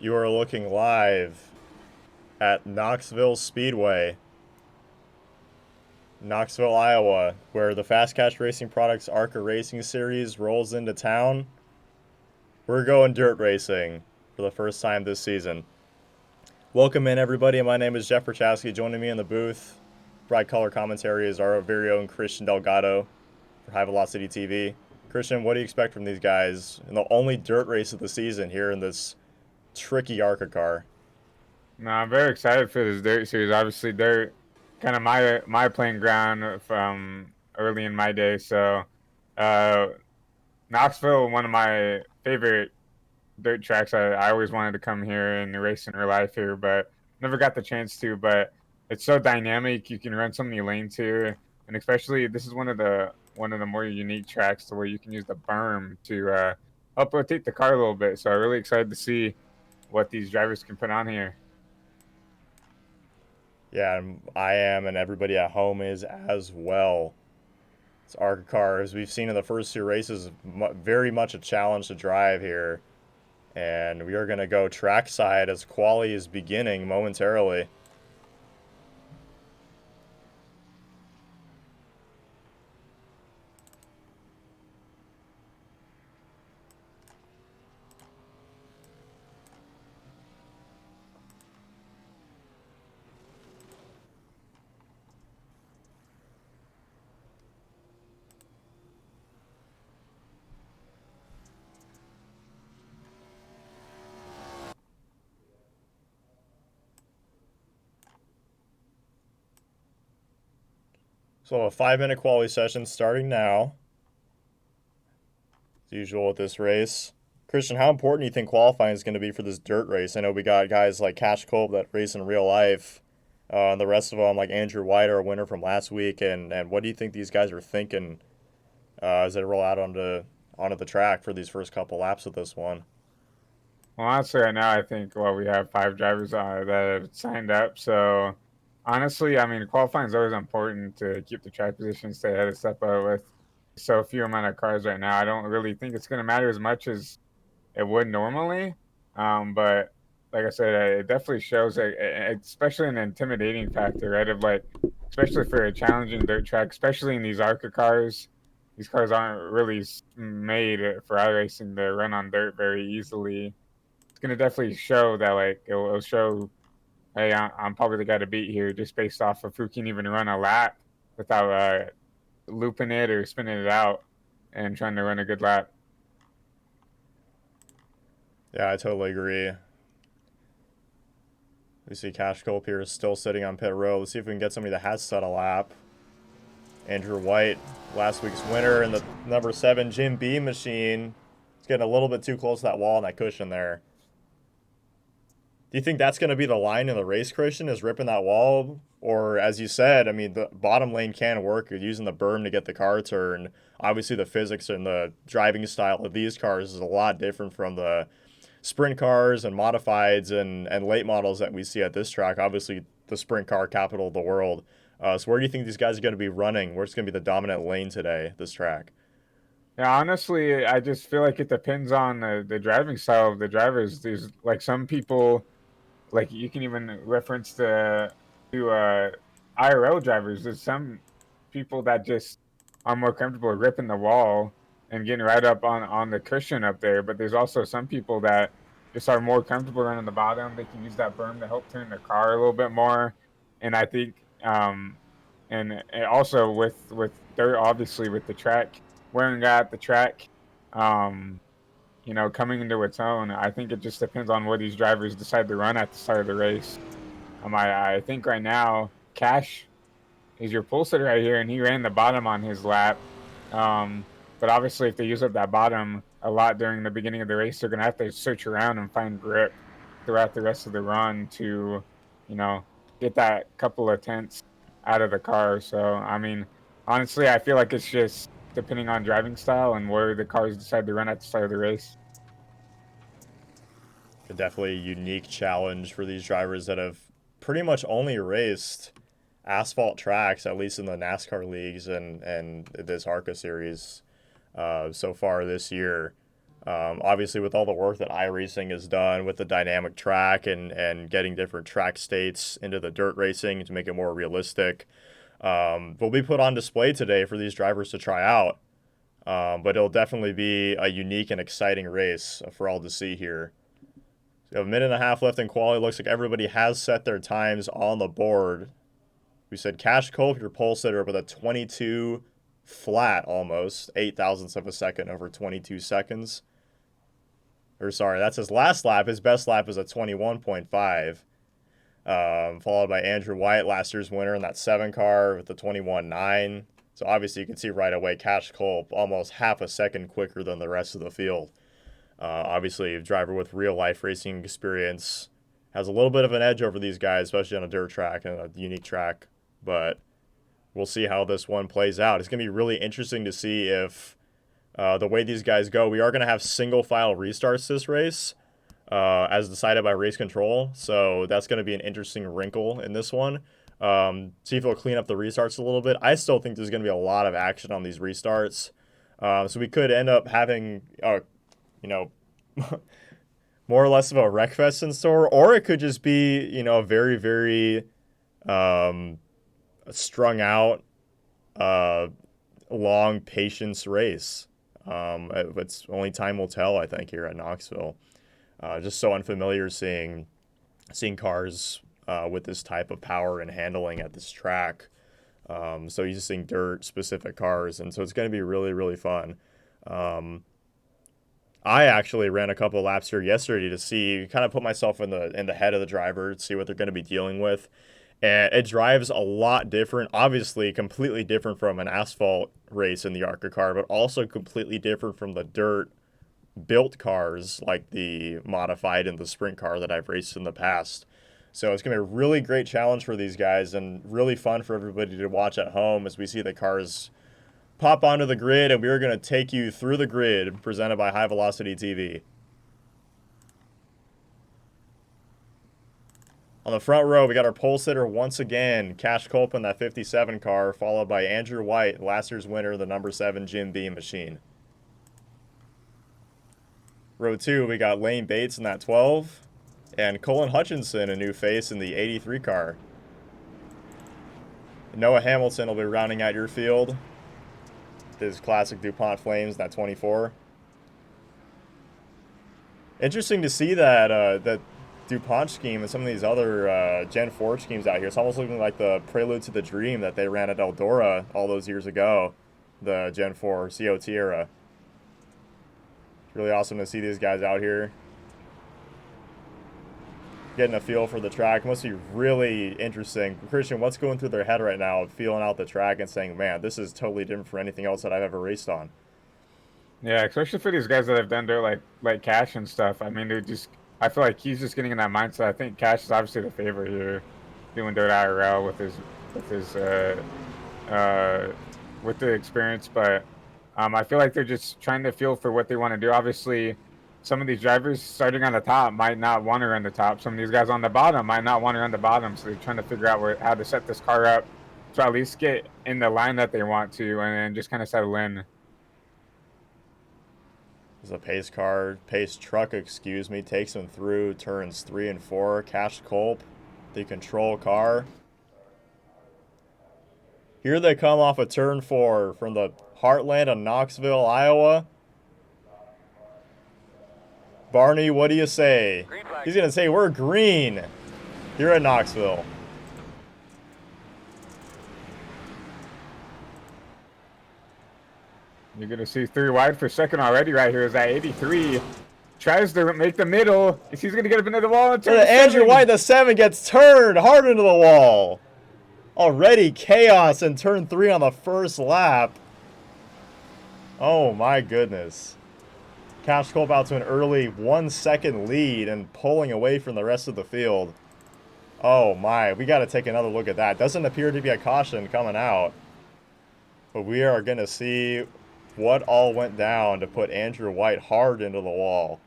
You are looking live at Knoxville Speedway, Knoxville, Iowa, where the Fast Catch Racing Products ARCA Racing Series rolls into town. We're going dirt racing for the first time this season. Welcome in, everybody. My name is Jeff Perchowski. Joining me in the booth, bright color commentary, is our very own Christian Delgado for High Velocity TV. Christian, what do you expect from these guys in the only dirt race of the season here in this tricky ARCA car? No, I'm very excited for this dirt series. Obviously, dirt kind of my playing ground from early in my day. So, uh, Knoxville, one of my favorite dirt tracks. I always wanted to come here and race in real life here, but never got the chance to. But it's so dynamic. You can run so many lanes here, and especially this is one of the more unique tracks to where you can use the berm to help rotate the car a little bit. So I'm really excited to see what these drivers can put on here. Yeah, I am, and everybody at home is as well. It's ARCA car, as we've seen in the first two races, very much a challenge to drive here. And we are going to go trackside as quali is beginning momentarily. So a 5-minute quali session starting now, as usual with this race. Christian, how important do you think qualifying is going to be for this dirt race? I know we got guys like Cash Kolb that race in real life, and the rest of them like Andrew White, our winner from last week. And what do you think these guys are thinking as they roll out onto the track for these first couple laps of this one? Well, honestly, right now I think we have five drivers that have signed up. So honestly, I mean qualifying is always important to keep the track position, stay ahead of step up with so few amount of cars right now. I don't really think it's going to matter as much as it would normally. But like I said, it definitely shows, especially an intimidating factor, right? Of like, especially for a challenging dirt track, especially in these ARCA cars. These cars aren't really made for iRacing to run on dirt very easily. It's gonna definitely show that, like, it'll show, hey, I'm probably the guy to beat here, just based off of who can even run a lap without looping it or spinning it out and trying to run a good lap. Yeah, I totally agree. We see Cash Kolb here is still sitting on pit row. Let's see if we can get somebody that has set a lap. Andrew White, last week's winner in the number 7 Jim Beam machine. It's getting a little bit too close to that wall and that cushion there. Do you think that's going to be the line in the race, Christian, is ripping that wall? Or, as you said, I mean, the bottom lane can work. You're using the berm to get the car turned. Obviously, the physics and the driving style of these cars is a lot different from the sprint cars and modifieds and late models that we see at this track. Obviously, the sprint car capital of the world. So where do you think these guys are going to be running? Where's going to be the dominant lane today, this track? Yeah, honestly, I just feel like it depends on the driving style of the drivers. There's like some people, like you can even reference to IRL drivers. There's some people that just are more comfortable ripping the wall and getting right up on the cushion up there. But there's also some people that just are more comfortable running the bottom. They can use that berm to help turn the car a little bit more. And I think, and also with dirt, obviously with the track wearing out the track, um, coming into its own. I think it just depends on what these drivers decide to run at the start of the race. I think right now, Cash is your pole sitter right here, and he ran the bottom on his lap. Um, but obviously, if they use up that bottom a lot during the beginning of the race, they're going to have to search around and find grip throughout the rest of the run to, you know, get that couple of tenths out of the car. So, I mean, honestly, I feel like it's just depending on driving style and where the cars decide to run at the start of the race. Definitely a unique challenge for these drivers that have pretty much only raced asphalt tracks, at least in the NASCAR leagues and this ARCA series so far this year. Obviously, with all the work that iRacing has done with the dynamic track and getting different track states into the dirt racing to make it more realistic, will be put on display today for these drivers to try out. But it'll definitely be a unique and exciting race for all to see here. So a minute and a half left in quali. Looks like everybody has set their times on the board. We said Cash Culp, your pole sitter, with a 22 flat almost, 8 thousandths of a second over 22 seconds. Or sorry, that's his last lap. His best lap is a 21.5. Followed by Andrew White, last year's winner in that 7 car with the 21.9. So obviously you can see right away Cash Culp almost half a second quicker than the rest of the field. Obviously, a driver with real life racing experience has a little bit of an edge over these guys, especially on a dirt track and a unique track. But we'll see how this one plays out. It's going to be really interesting to see if the way these guys go, we are going to have single file restarts this race as decided by race control. So that's going to be an interesting wrinkle in this one. See if it'll clean up the restarts a little bit. I still think there's going to be a lot of action on these restarts. So we could end up having, more or less of a wreck fest in store, or it could just be, a very, very strung out, long patience race. It's only time will tell, I think, here at Knoxville. Just so unfamiliar seeing cars with this type of power and handling at this track. So you're just seeing dirt specific cars, and so it's going to be really, really fun. I actually ran a couple of laps here yesterday to see, kind of put myself in the head of the driver, see what they're going to be dealing with. And it drives a lot different, obviously completely different from an asphalt race in the ARCA car, but also completely different from the dirt built cars like the modified and the sprint car that I've raced in the past. So it's going to be a really great challenge for these guys and really fun for everybody to watch at home as we see the cars pop onto the grid, and we are going to take you through the grid presented by High Velocity TV. On the front row, we got our pole sitter once again, Cash Culp in that 57 car, followed by Andrew White, last year's winner, the number 7 Jim Beam machine. Row 2, we got Lane Bates in that 12, and Colin Hutchinson, a new face in the 83 car. Noah Hamilton will be rounding out your field. His classic DuPont Flames, that 24. Interesting to see that DuPont scheme and some of these other Gen 4 schemes out here. It's almost looking like the prelude to the dream that they ran at Eldora all those years ago, the Gen 4 COT era. It's really awesome to see these guys out here getting a feel for the track. It must be really interesting. Christian, what's going through their head right now, feeling out the track and saying, man, this is totally different from anything else that I've ever raced on? Yeah, especially for these guys that have done dirt like Cash and stuff. I mean, I feel like he's just getting in that mindset. I think Cash is obviously the favorite here, doing dirt IRL with the experience. But I feel like they're just trying to feel for what they want to do. Obviously, some of these drivers starting on the top might not want to run the top. Some of these guys on the bottom might not want to run the bottom. So they're trying to figure out how to set this car up to at least get in the line that they want to, and then just kind of settle in. There's a pace truck, takes him through turns 3 and 4. Cash Culp, the control car. Here they come off of turn 4 from the heartland of Knoxville, Iowa. Barney, what do you say? He's going to say we're green here at Knoxville. You're going to see 3 wide for second already right here. Is that 83? Tries to make the middle. He's going to get up into the wall. And Andrew White, the 7, gets turned hard into the wall. Already chaos in turn 3 on the first lap. Oh my goodness. Cash Culp out to an early 1-second lead and pulling away from the rest of the field. Oh my, we got to take another look at that. Doesn't appear to be a caution coming out. But we are going to see what all went down to put Andrew White hard into the wall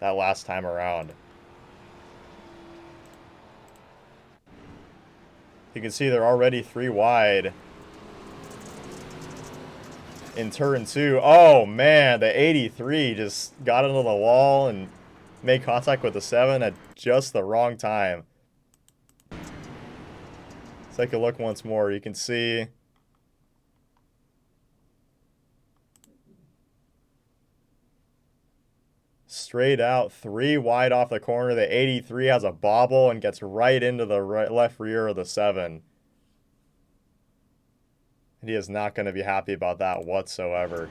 that last time around. You can see they're already 3 wide in turn 2. Oh, man, the 83 just got into the wall and made contact with the 7 at just the wrong time. Let's take a look once more. You can see straight out, 3 wide off the corner. The 83 has a bobble and gets right into the left rear of the 7. And he is not going to be happy about that whatsoever.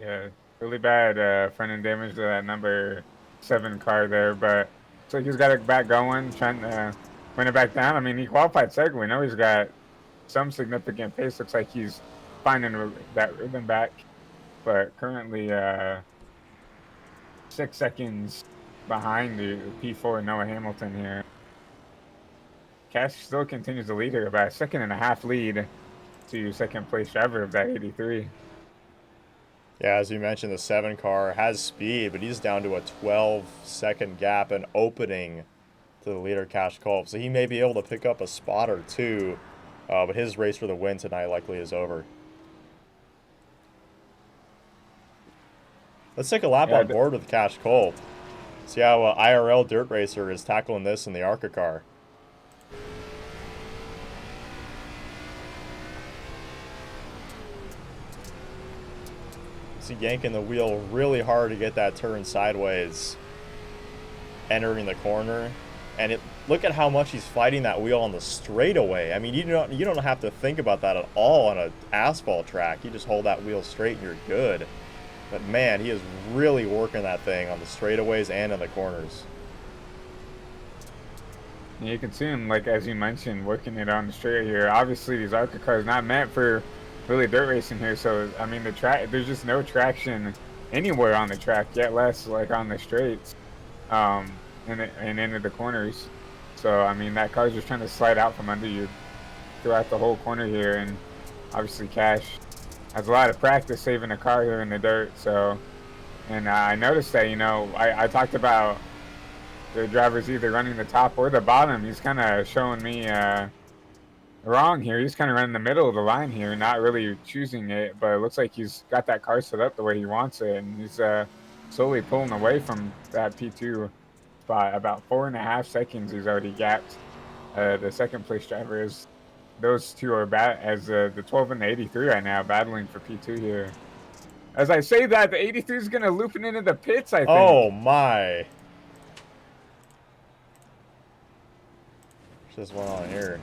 Yeah, really bad front end damage to that number 7 car there, but looks like he's got it back going, trying to run it back down. I mean, he qualified second. We know he's got some significant pace. Looks like he's finding that rhythm back, but currently 6 seconds behind the P4 Noah Hamilton here. Cash still continues to lead here by a 1.5 lead to second place driver of that 83. Yeah, as you mentioned, the 7 car has speed, but he's down to a 12-second gap and opening to the leader, Cash Culp. So he may be able to pick up a spot or two, but his race for the win tonight likely is over. Let's take a lap on board with Cash Culp. See how IRL Dirt Racer is tackling this in the ARCA car. See, yanking the wheel really hard to get that turn sideways, entering the corner, and look at how much he's fighting that wheel on the straightaway. I mean, you don't have to think about that at all on an asphalt track. You just hold that wheel straight and you're good. But man, he is really working that thing on the straightaways and in the corners. You can see him, like as you mentioned, working it on the straight here. Obviously, these ARCA cars not meant for really dirt racing here, so I mean the track, there's just no traction anywhere on the track, yet less like on the straights and into the corners. So I mean that car's just trying to slide out from under you throughout the whole corner here, and obviously Cash has a lot of practice saving a car here in the dirt. So, and I noticed that, you know, I talked about the drivers either running the top or the bottom. He's kind of showing me wrong here. He's kind of running the middle of the line here, not really choosing it, but it looks like he's got that car set up the way he wants it, and he's slowly pulling away from that P2 spot. About 4.5 seconds he's already gapped the second place drivers. Those two are as the 12 and the 83 right now, battling for P2 here. As I say that, the 83 is going to loop it into the pits, I think. Oh my. What's this one on here?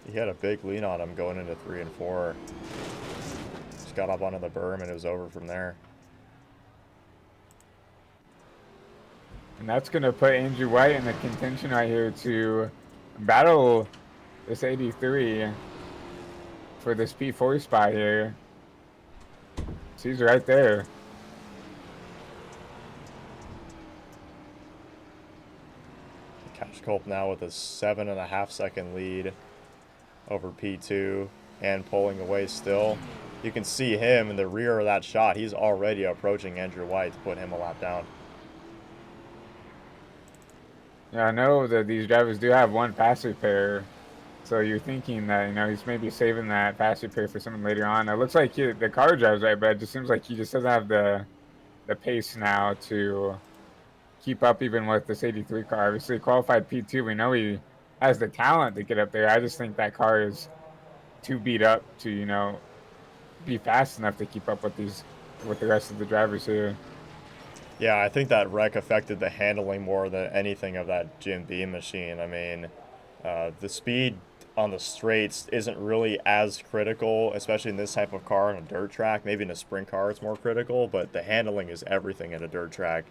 He had a big lean on him going into 3 and 4. Just got up onto the berm and it was over from there. And that's going to put Andrew White in the contention right here to battle this 83 for this P4 spot here. So he's right there. Cash Culp now with a 7.5 second lead over P2 and pulling away still. You can see him in the rear of that shot. He's already approaching Andrew White to put him a lap down. Yeah, I know that these drivers do have one pass repair, so you're thinking that, you know, he's maybe saving that pass repair for someone later on. It looks like the car drives right, but it just seems like he just doesn't have the pace now to keep up even with this 83 car. Obviously, qualified P2, we know he has the talent to get up there. I just think that car is too beat up to, you know, be fast enough to keep up with the rest of the drivers here. Yeah, I think that wreck affected the handling more than anything of that Jim Beam machine. I mean, the speed on the straights isn't really as critical, especially in this type of car on a dirt track. Maybe in a sprint car it's more critical, but the handling is everything at a dirt track.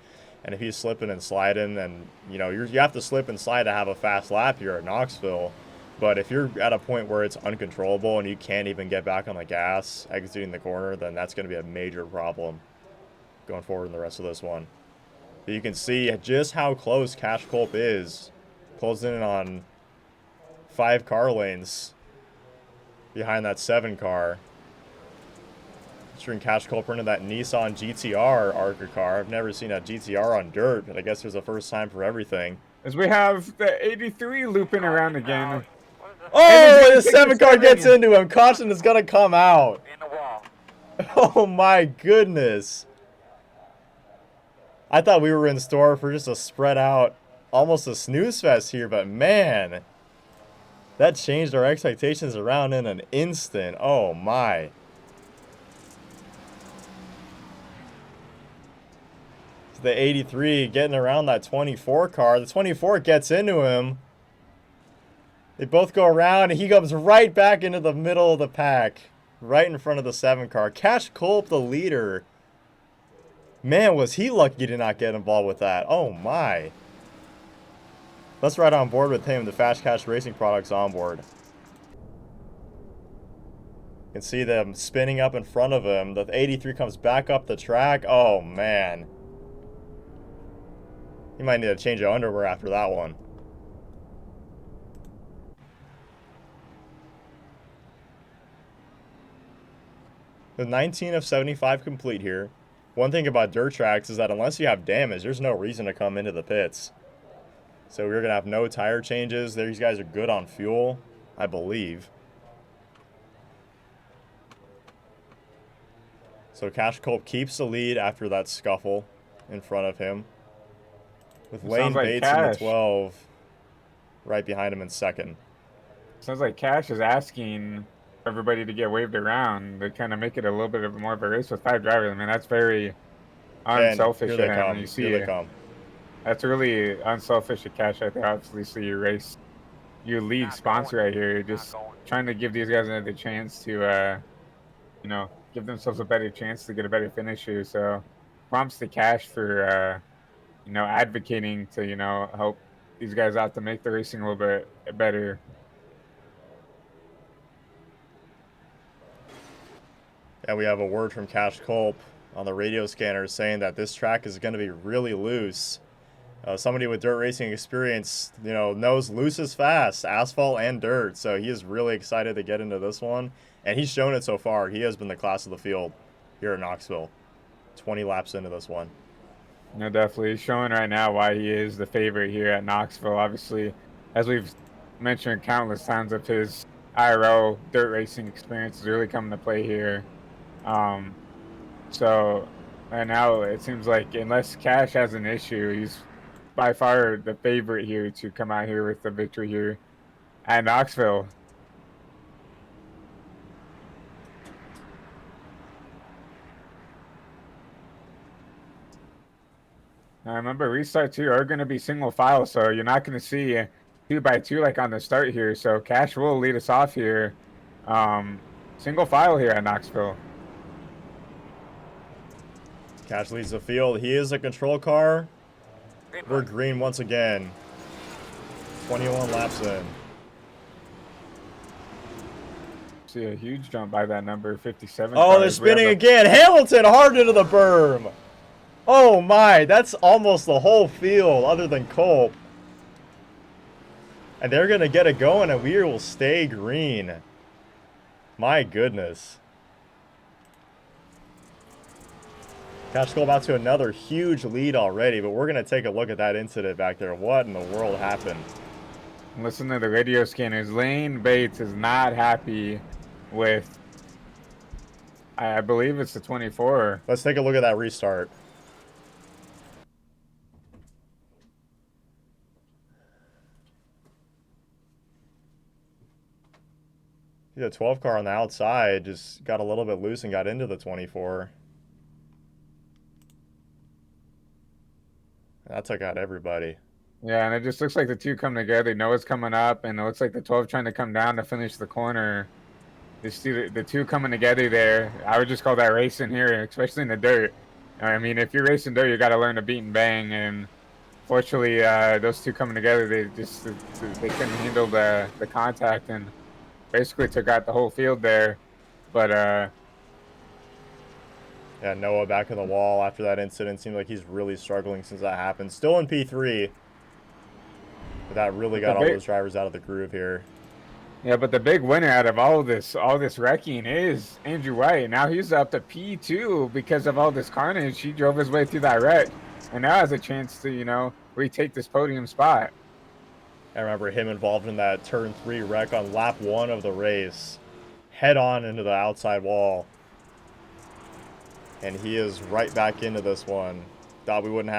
And if he's slipping and sliding, and you know, you have to slip and slide to have a fast lap here at Knoxville. But if you're at a point where it's uncontrollable and you can't even get back on the gas exiting the corner, then that's going to be a major problem going forward in the rest of this one. But you can see just how close Cash Culp is, closing in on 5 car lanes behind that 7 car. Featuring Cash Culper into that Nissan GTR ARCA car. I've never seen a GTR on dirt, but I guess there's a first time for everything. As we have the 83 looping around again. Oh, the 7 car gets into him. Caution is going to come out. Oh my goodness. I thought we were in store for just a spread out, almost a snooze fest here, but man, that changed our expectations around in an instant. Oh my. The 83 getting around that 24 car. The 24 gets into him. They both go around, and he comes right back into the middle of the pack, right in front of the 7 car. Cash Culp, the leader. Man, was he lucky to not get involved with that. Oh my. Let's ride on board with him. The Fast Cash Racing products on board. You can see them spinning up in front of him. The 83 comes back up the track. Oh man. You might need to change your underwear after that one. The 19 of 75 complete here. One thing about dirt tracks is that unless you have damage, there's no reason to come into the pits. So we're going to have no tire changes. These guys are good on fuel, I believe. So Cash Culp keeps the lead after that scuffle in front of him. With Lane Bates in the 12 right behind him in second. Sounds like Cash is asking everybody to get waved around to kind of make it a little bit of more of a race with 5 drivers. I mean, that's very unselfish of him. You see, that's really unselfish of Cash right there. Obviously, your lead sponsor right here. You're just trying to give these guys another chance to, you know, give themselves a better chance to get a better finish here. So, prompts to Cash for, you know, advocating to, you know, help these guys out to make the racing a little bit better. Yeah, we have a word from Cash Culp on the radio scanner saying that this track is going to be really loose. Somebody with dirt racing experience, you know, knows loose is fast, asphalt and dirt. So he is really excited to get into this one. And he's shown it so far. He has been the class of the field here at Knoxville. 20 laps into this one. No, definitely. He's showing right now why he is the favorite here at Knoxville. Obviously, as we've mentioned countless times, of his IRL dirt racing experience is really coming to play here. So right now it seems like unless Cash has an issue, he's by far the favorite here to come out here with the victory here at Knoxville. Now remember, restart 2 are going to be single file, so you're not going to see 2 by 2 like on the start here. So Cash will lead us off here. Single file here at Knoxville. Cash leads the field. He is a control car. We're green once again. 21 laps in. See a huge jump by that number 57. Oh, they're spinning again. Hamilton hard into the berm. Oh my, that's almost the whole field other than Culp. And they're going to get it going and we will stay green. My goodness. Cash Culp out to another huge lead already, but we're going to take a look at that incident back there. What in the world happened? Listen to the radio scanners. Lane Bates is not happy with, I believe it's the 24. Let's take a look at that restart. The 12 car on the outside just got a little bit loose and got into the 24. That took out everybody. Yeah, and it just looks like the 2 come together. They know it's coming up, and it looks like the 12 trying to come down to finish the corner. You see the 2 coming together there. I would just call that racing here, especially in the dirt. I mean, if you're racing dirt, you got to learn to beat and bang. And fortunately, those 2 coming together, they couldn't handle the contact and basically took out the whole field there. But yeah, Noah back in the wall after that incident. Seemed like he's really struggling since that happened. Still in P3. But that really got all those drivers out of the groove here. Yeah, but the big winner out of all this wrecking is Andrew White. Now he's up to P2 because of all this carnage. He drove his way through that wreck, and now has a chance to, retake this podium spot. I remember him involved in that turn 3 wreck on lap 1 of the race. Head on into the outside wall. And he is right back into this one. Thought he wouldn't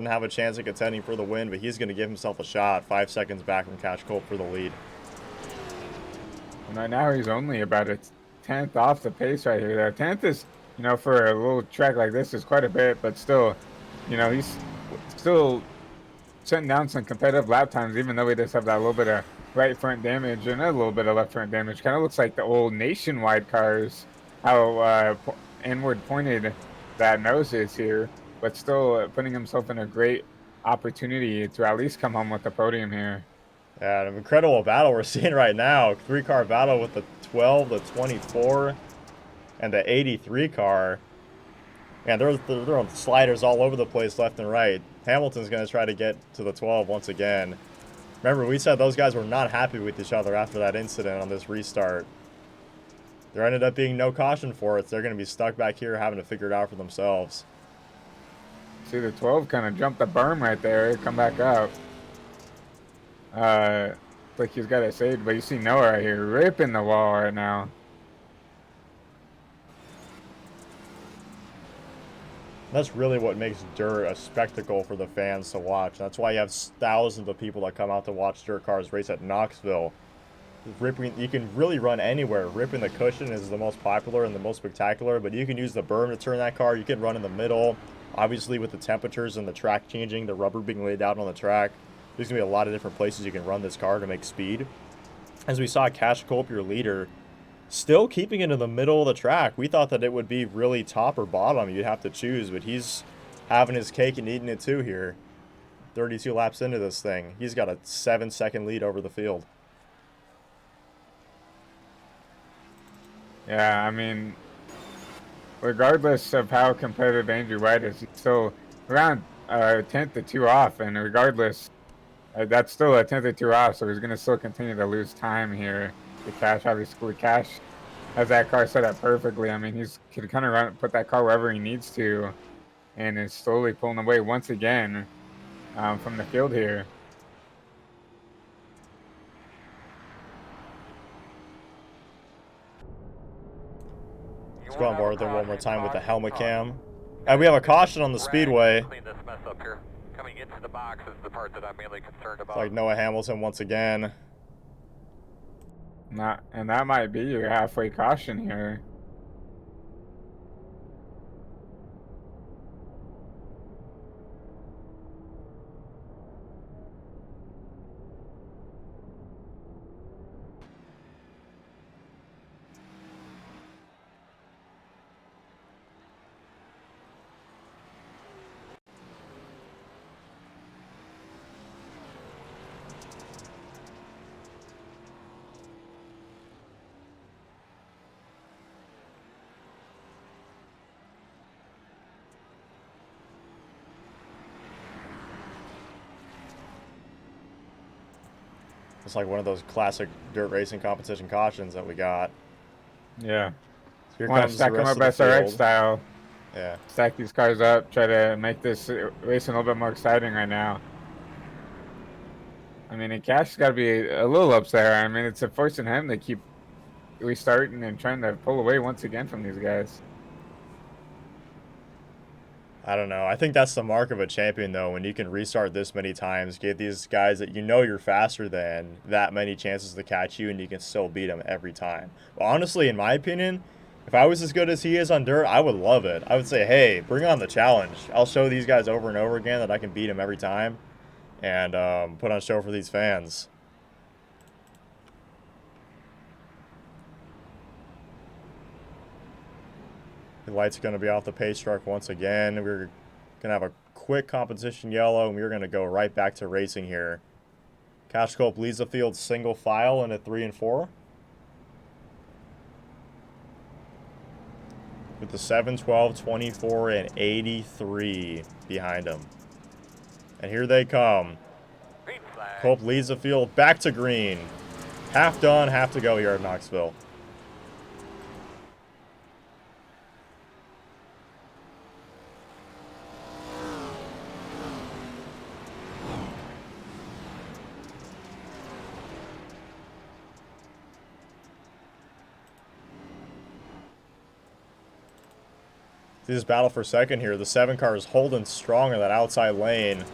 have a chance of contending for the win, but he's going to give himself a shot. 5 seconds back from Cash Colt for the lead. And right now he's only about a 10th off the pace right here. That 10th is, for a little track like this is quite a bit, but still, he's still setting down some competitive lap times, even though we just have that little bit of right front damage and a little bit of left front damage. Kind of looks like the old Nationwide cars, how inward pointed that nose is here, but still putting himself in a great opportunity to at least come home with the podium here. Yeah, an incredible battle we're seeing right now. 3-car battle with the 12, the 24, and the 83 car. And they're throwing sliders all over the place left and right. Hamilton's going to try to get to the 12 once again. Remember, we said those guys were not happy with each other after that incident on this restart. There ended up being no caution for it. So they're going to be stuck back here having to figure it out for themselves. See, the 12 kind of jumped the berm right there. Come back up. Like he's got it saved, but you see Noah right here ripping the wall right now. That's really what makes dirt a spectacle for the fans to watch. That's why you have thousands of people that come out to watch dirt cars race at Knoxville. You can really run anywhere. Ripping the cushion is the most popular and the most spectacular, but you can use the berm to turn that car. You can run in the middle. Obviously, with the temperatures and the track changing, the rubber being laid out on the track, there's going to be a lot of different places you can run this car to make speed. As we saw Cash Colt, your leader, still keeping it in the middle of the track. We thought that it would be really top or bottom. You'd have to choose, but he's having his cake and eating it too here. 32 laps into this thing. He's got a 7-second lead over the field. Yeah, I mean, regardless of how competitive Andrew White is, he's still around a 10th or 2 off, and regardless, that's still a 10th or 2 off, so he's going to still continue to lose time here. The Cash, obviously, Cash has that car set up perfectly. I mean, he's can kind of put that car wherever he needs to, and is slowly pulling away once again from the field here. Let's go on board there one more time with the helmet cam. And we have a caution on the speedway. Clean this mess up here. Coming into the box is the part that I'm mainly concerned about. Like Noah Hamilton once again. And that might be your halfway caution here. It's like one of those classic dirt racing competition cautions that we got. Yeah. So here Want to comes stack the them rest up of the SRX field. style. Yeah. Stack these cars up. Try to make this racing a little bit more exciting right now. I mean, and Cash's got to be a little upset. I mean, it's forcing him to keep restarting and trying to pull away once again from these guys. I don't know. I think that's the mark of a champion, though, when you can restart this many times, get these guys that you know you're faster than that many chances to catch you, and you can still beat them every time. But honestly, in my opinion, if I was as good as he is on dirt, I would love it. I would say, hey, bring on the challenge. I'll show these guys over and over again that I can beat them every time and put on a show for these fans. The light's going to be off the pace truck once again. We're going to have a quick competition yellow, and we're going to go right back to racing here. Cash Colt leads the field single file in at 3 and 4. With the 7, 12, 24, and 83 behind him. And here they come. Colt leads the field back to green. Half done, half to go here at Knoxville. See this battle for second here. The 7 car is holding strong in that outside lane.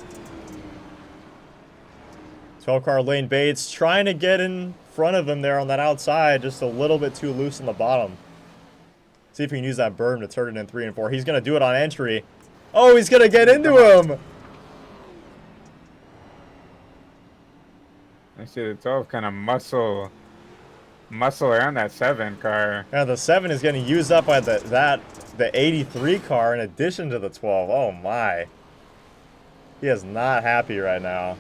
12 car Lane Bates trying to get in front of him there on that outside, just a little bit too loose on the bottom. See if he can use that berm to turn it in 3 and 4. He's going to do it on entry. Oh, he's going to get into him. I see the 12 kind of muscle around that 7 car. Yeah, the 7 is getting used up by the 83 car in addition to the 12. Oh my. He is not happy right now.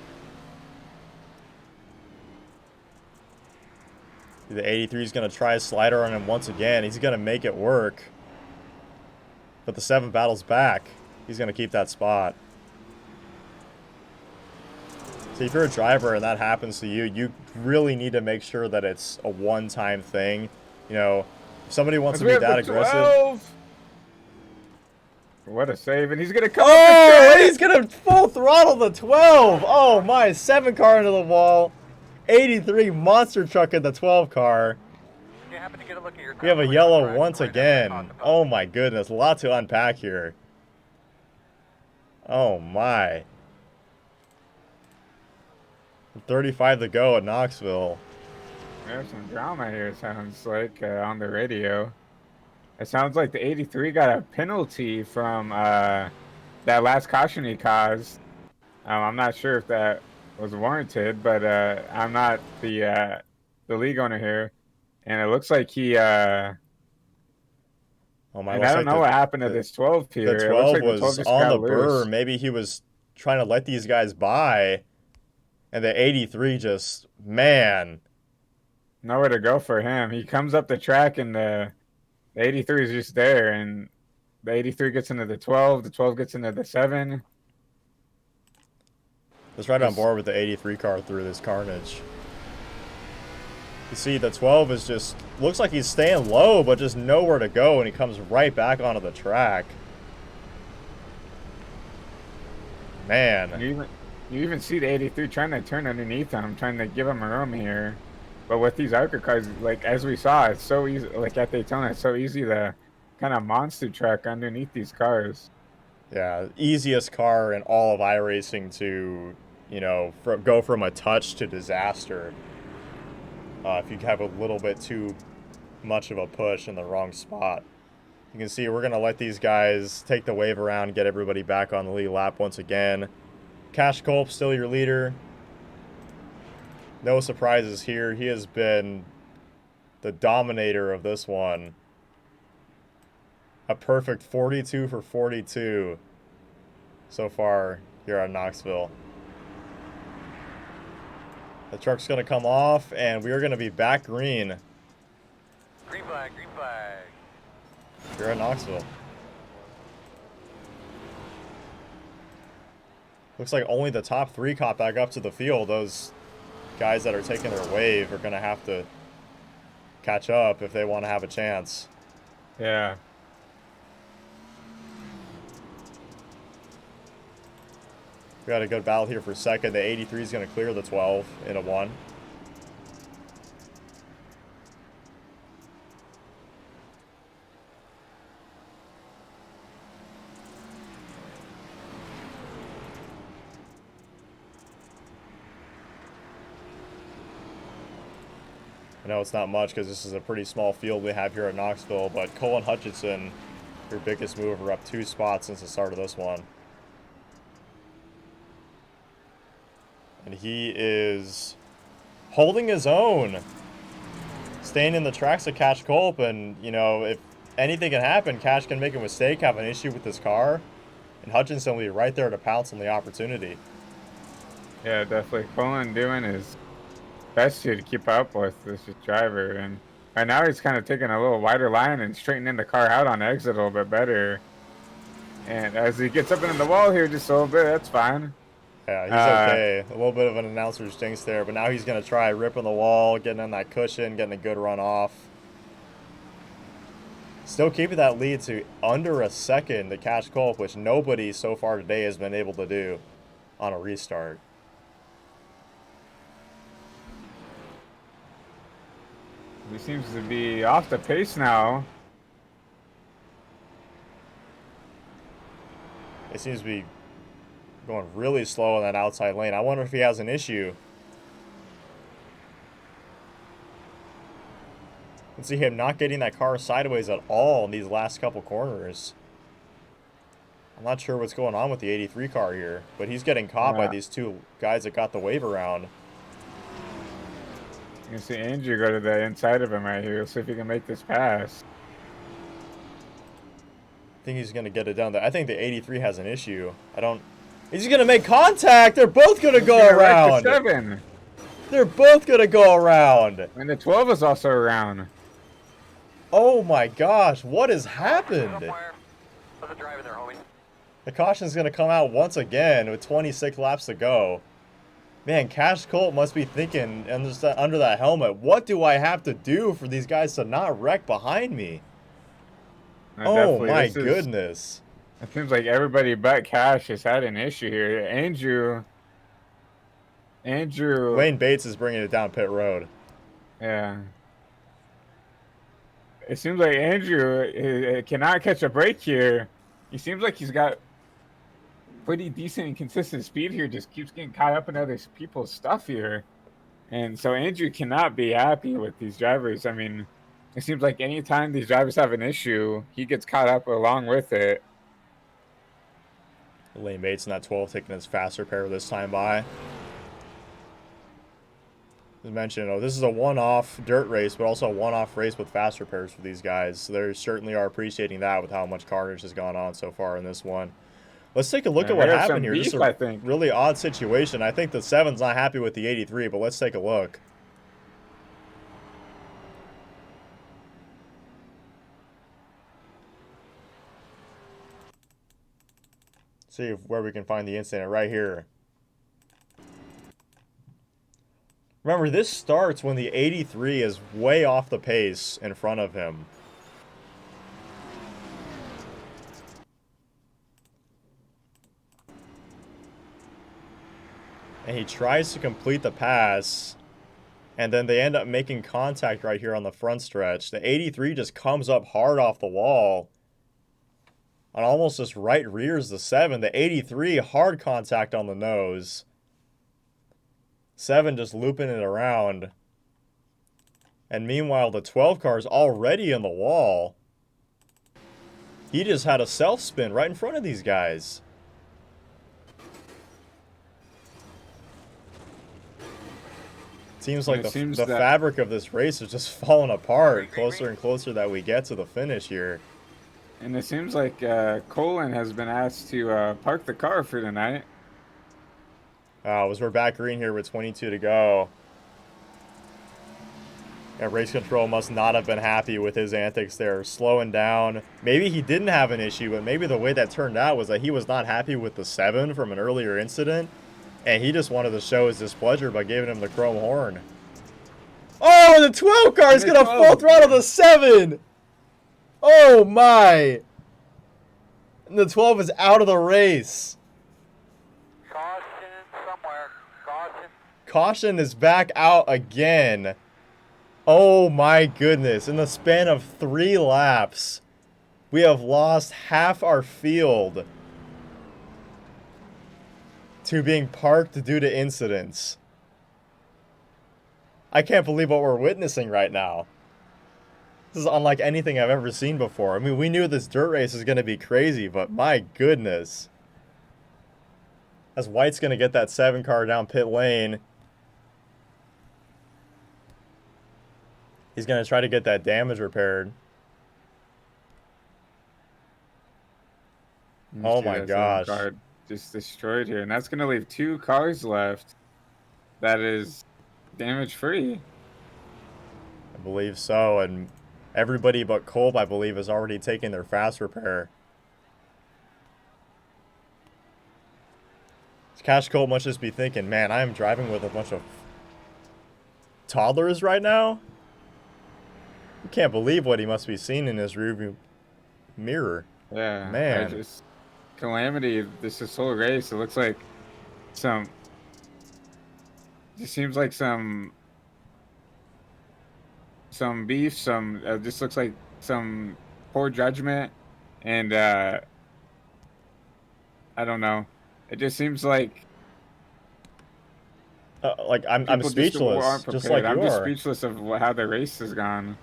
The 83 is going to try a slider on him once again. He's going to make it work. But the 7 battles back. He's going to keep that spot. See, if you're a driver and that happens to you, you really need to make sure that it's a one-time thing. You know, if somebody wants to be that aggressive. 12. What a save, and he's going to come Oh, and he's going to full throttle the 12. Oh, my. 7 car into the wall. 83 monster truck in the 12 car. You happen to get a look at your We have a yellow once again. Oh, my goodness. A lot to unpack here. Oh, my. 35 to go at Knoxville. There's some drama here, it sounds like, on the radio. It sounds like the 83 got a penalty from that last caution he caused. I'm not sure if that was warranted, but I'm not the league owner here. And it looks like he... Oh my! And I don't know what happened to this 12 here. The 12 like was 12 just on got the loose. berm. Maybe he was trying to let these guys by. And the 83 just, man. Nowhere to go for him. He comes up the track and the 83 is just there. And the 83 gets into the 12. The 12 gets into the 7. Let's ride on board with the 83 car through this carnage. You see, the 12 is just, looks like he's staying low, but just nowhere to go. And he comes right back onto the track. Man. You even see the 83 trying to turn underneath him, trying to give him a room here. But with these ARCA cars, like as we saw, it's so easy. Like at Daytona, it's so easy to kind of monster truck underneath these cars. Yeah, easiest car in all of iRacing to, you know, go from a touch to disaster. If you have a little bit too much of a push in the wrong spot. You can see we're going to let these guys take the wave around, get everybody back on the lead lap once again. Cash Culp, still your leader. No surprises here. He has been the dominator of this one. A perfect 42 for 42 so far here at Knoxville. The truck's going to come off, and we are going to be back green. Green flag, green flag. Here at Knoxville. Looks like only the top 3 caught back up to the field. Those guys that are taking their wave are going to have to catch up if they want to have a chance. Yeah. We got a good battle here for second. The 83 is going to clear the 12 in a 1. I know it's not much because this is a pretty small field we have here at Knoxville, but Colin Hutchinson, your biggest mover, up 2 spots since the start of this one. And he is holding his own, staying in the tracks of Cash Culp, and, you know, if anything can happen, Cash can make a mistake, have an issue with his car, and Hutchinson will be right there to pounce on the opportunity. Yeah, definitely. Colin doing his best here to keep up with this driver, and right now he's kind of taking a little wider line and straightening the car out on exit a little bit better. And as he gets up into the wall here just a little bit, that's fine. Yeah, he's okay. A little bit of an announcer's jinx there, but now he's going to try ripping the wall, getting on that cushion, getting a good run off. Still keeping that lead to under a second to Cash Culp, which nobody so far today has been able to do on a restart. He seems to be off the pace now. It seems to be going really slow in that outside lane. I wonder if he has an issue. You can see him not getting that car sideways at all in these last couple corners. I'm not sure what's going on with the 83 car here, but he's getting caught by these two guys that got the wave around. You can see Andrew go to the inside of him right here. Let's see if he can make this pass. I think he's going to get it done. I think the 83 has an issue. He's going to make contact. They're both going to go around. The 7. They're both going to go around. And the 12 is also around. Oh my gosh, what has happened? Somewhere. How's it driving there, homie? The caution's going to come out once again with 26 laps to go. Man, Cash Colt must be thinking under that helmet, what do I have to do for these guys to not wreck behind me? Oh my goodness. It seems like everybody but Cash has had an issue here. Andrew. Wayne Bates is bringing it down pit road. Yeah. It seems like Andrew cannot catch a break here. He seems like he's got pretty decent and consistent speed here. Just keeps getting caught up in other people's stuff here. And so Andrew cannot be happy with these drivers. I mean, it seems like anytime these drivers have an issue, he gets caught up along with it. Lane Bates in that 12 taking his faster pair this time by. As mentioned, this is a one-off dirt race, but also a one-off race with faster pairs for these guys. So they certainly are appreciating that with how much carnage has gone on so far in this one. Let's take a look at what happened here. This is a really odd situation. I think the 7's not happy with the 83, but let's take a look. See where we can find the incident right here. Remember, this starts when the 83 is way off the pace in front of him. And he tries to complete the pass, and then they end up making contact right here on the front stretch. The 83 just comes up hard off the wall and almost just right rears the 7. The 83, hard contact on the nose. 7 just looping it around. And meanwhile, the 12 car is already in the wall. He just had a self-spin right in front of these guys. Seems like the fabric of this race is just falling apart closer and closer that we get to the finish here. And it seems like Colin has been asked to park the car for tonight. As we're back green here with 22 to go. And race control must not have been happy with his antics there, slowing down. Maybe he didn't have an issue, but maybe the way that turned out was that he was not happy with the 7 from an earlier incident. And he just wanted to show his displeasure by giving him the chrome horn. Oh, and the 12 car is going to full throttle the 7! Oh my! And the 12 is out of the race. Caution somewhere. Caution. Caution is back out again. Oh my goodness. In the span of 3 laps, we have lost half our field to being parked due to incidents. I can't believe what we're witnessing right now. This is unlike anything I've ever seen before. I mean, we knew this dirt race is going to be crazy, but my goodness. As White's going to get that 7 car down pit lane. He's going to try to get that damage repaired. Oh my gosh. Car just destroyed here. And that's going to leave 2 cars left. That is damage free. I believe so. And everybody but Kolb, I believe, has already taken their fast repair. Cash Colt must just be thinking, man, I am driving with a bunch of toddlers right now. You can't believe what he must be seeing in his rearview mirror. Yeah, Man. I just calamity. This whole race, it looks like some. Just seems like some beef. Some just looks like some poor judgment, and I don't know. It just seems like Like I'm people just speechless, aren't just prepared. like you I'm just are. speechless of how the race has gone.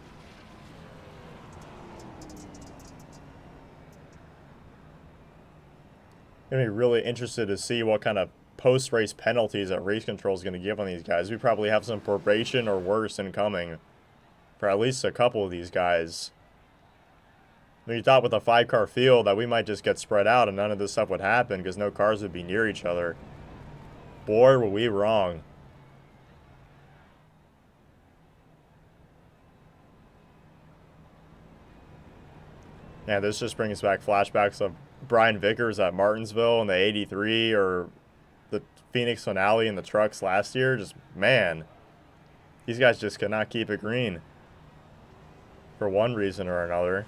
Gonna be really interested to see what kind of post-race penalties that race control is gonna give on these guys. We probably have some probation or worse incoming for at least a couple of these guys. You thought with a 5-car field that we might just get spread out and none of this stuff would happen because no cars would be near each other. Boy, were we wrong. Yeah, this just brings back flashbacks of Brian Vickers at Martinsville in the 83 or the Phoenix finale in the trucks last year. Just, man, these guys just could not keep it green for one reason or another.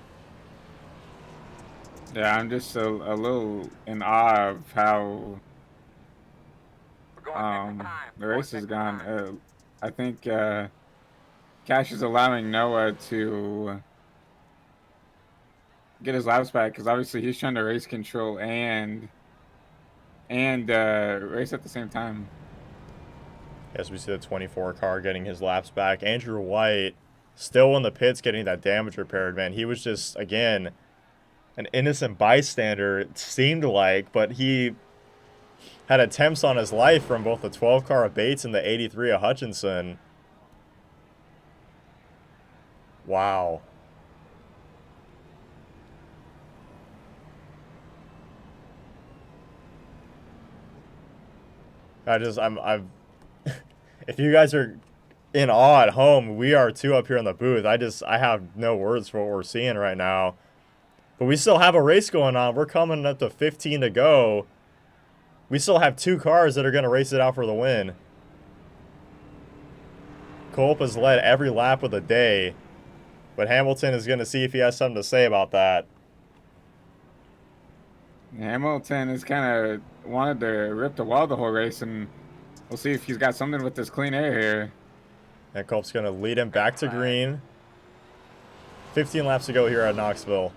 Yeah, I'm just a little in awe of how the race has gone. I think Cash is allowing Noah to get his laps back because obviously he's trying to race control and race at the same time. As we see the 24 car getting his laps back. Andrew White still in the pits getting that damage repaired, man. He was just, again, an innocent bystander, it seemed like, but he had attempts on his life from both the 12 car of Bates and the 83 of Hutchinson. Wow. I'm if you guys are in awe at home, we are too up here in the booth. I have no words for what we're seeing right now. But we still have a race going on. We're coming up to 15 to go. We still have 2 cars that are going to race it out for the win. Culp has led every lap of the day. But Hamilton is going to see if he has something to say about that. Hamilton has kind of wanted to rip the wall the whole race, and we'll see if he's got something with this clean air here. And Culp's going to lead him back to green. 15 laps to go here at Knoxville.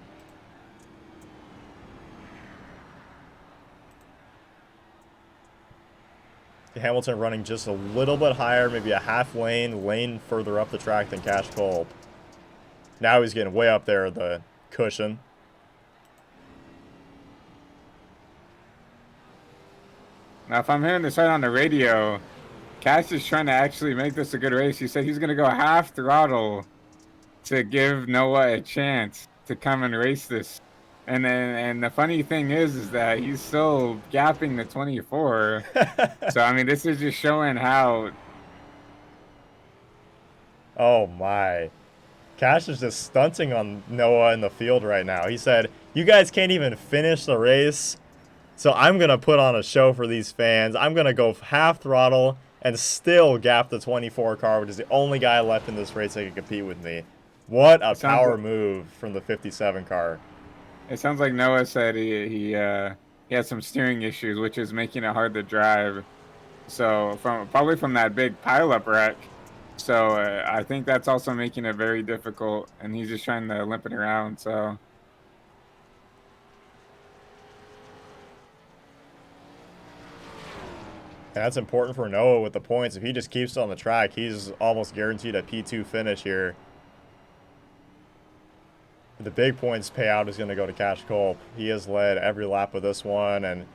Hamilton running just a little bit higher, maybe a half lane further up the track than Cash Culp. Now he's getting way up there at the cushion. Now, if I'm hearing this right on the radio, Cash is trying to actually make this a good race. He said he's going to go half throttle to give Noah a chance to come and race this. And the funny thing is that he's still gapping the 24. So, I mean, this is just showing how... Oh, my. Cash is just stunting on Noah in the field right now. He said, you guys can't even finish the race, so I'm going to put on a show for these fans. I'm going to go half throttle and still gap the 24 car, which is the only guy left in this race that can compete with me. What a power move from the 57 car. It sounds like Noah said he had some steering issues, which is making it hard to drive. So probably from that big pileup wreck. So I think that's also making it very difficult, and he's just trying to limp it around. So. And that's important for Noah with the points. If he just keeps on the track, he's almost guaranteed a P2 finish here. The big points payout is going to go to Cash Culp. He has led every lap of this one, and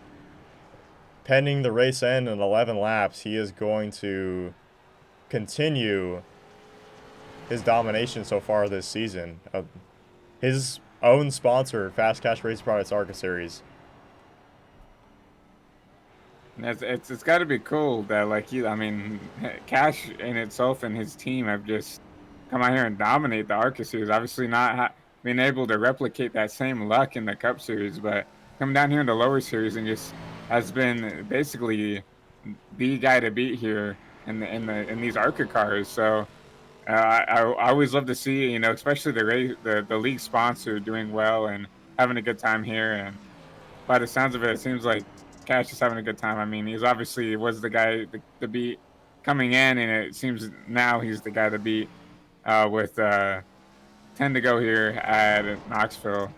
pending the race end in 11 laps, he is going to continue his domination so far this season. His own sponsor, Fast Cash Race Products ARCA Series. It's got to be cool that, like, Cash in itself and his team have just come out here and dominate the ARCA Series. Obviously not being able to replicate that same luck in the Cup Series, but come down here in the lower series and just has been basically the guy to beat here in these ARCA cars. So I always love to see, you know, especially the league sponsor doing well and having a good time here. And by the sounds of it, it seems like Cash is having a good time. I mean, he's obviously was the guy to beat coming in, and it seems now he's the guy to beat with 10 to go here at Knoxville.